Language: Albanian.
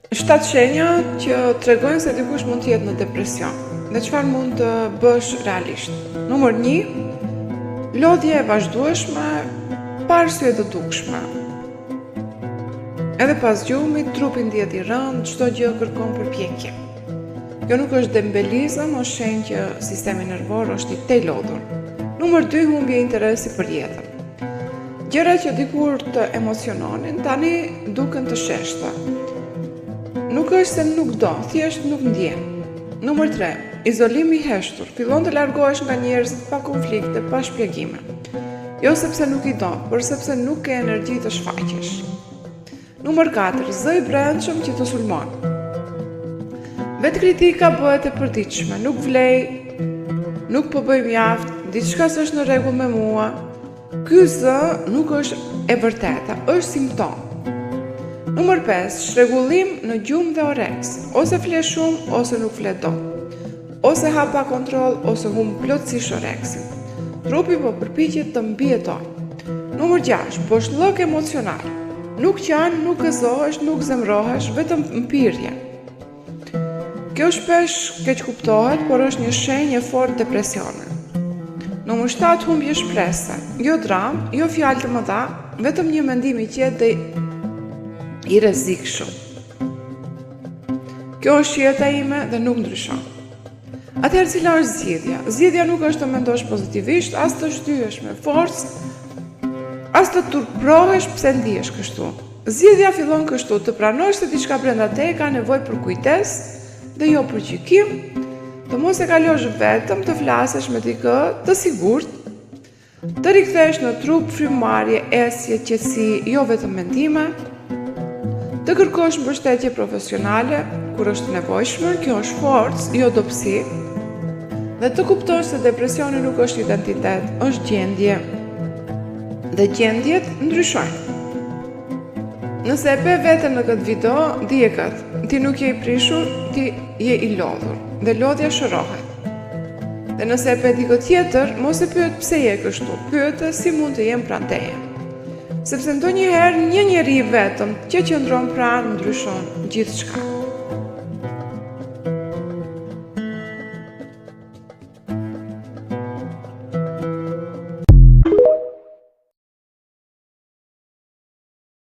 7 shenja që tregojnë se dikush mund të jetë në depresion dhe çfarë mund të bësh realisht. Numër 1, lodhje e vazhdueshme pa arsye të dukshme. Edhe pas gjumit, trupi ndihet i rënd, çdo gjë kërkon përpjekje. Kjo nuk është dembelizëm, është shenjë që sistemi nervor është i tejlodhur. Numër 2, humbje interesi për jetën. Gjëra që dikur të emociononin, tani duken të sheshta. Nuk është se nuk do, thjesht nuk ndjen. Numër 3, izolimi i heshtur. Fillon të largohesh nga njerëzit pa konflikte, pa shpjegime. Jo sepse nuk i do, por sepse nuk ke energji të shfaqesh. Numër 4, zë i brendshëm që të sulmon. Vetë kritika bëhet e përditshme, nuk vlej, nuk po bëj mjaft, diçka s'është në rregull me mua. Ky zë nuk është e vërteta, është simptom. Numër 5, shregullim në gjumë dhe oreks. Ose fle shumë, ose nuk fle dot. Ose ha pa kontroll, ose humb plotësisht oreksin. Trupi po përpiqet të mbijetojë. Numër 6, boshllok emocional. Nuk qan, nuk gëzohesh, nuk zemrohesh, vetëm mpirje. Kjo shpesh keq kuptohet, por është një shenjë e fortë depresione. Numër 7, humbje shprese. Jo dram, jo fjalë të mëdha, vetëm një mendim i qetë dhe i rrezikshëm. Kjo është jeta ime dhe nuk ndryshon. Atëherë cila është zgjedhja? Zgjedhja nuk është të mendosh pozitivisht, as të shtyesh me forcë, as të turprohesh pse ndihesh kështu. Zgjedhja fillon kështu, të pranosh se diçka brenda te ka nevojë për kujdes dhe jo për gjykim, të mos e kalosh vetëm, të flasësh me dikë të sigurt, të rikthesh në trup frymëmarrje, esje, qetësi, jo vetëm mendime, të kërkosh mbështetje profesionale kur është nevojshme, kjo është forcë, jo dobësi, dhe të kuptosh se depresioni nuk është identitet, është gjendje, dhe gjendjet ndryshojnë. Nëse e pe veten në këtë video, dije këtë, ti nuk je i prishur, ti je i lodhur, dhe lodhja shërohet. Dhe nëse e pe dikë tjetër, mos e pyet pse je kështu, pyete si mund të jem pranë teje. Sepse ndonjëherë një njeri vetëm që qëndron pranë ndryshon gjithçka.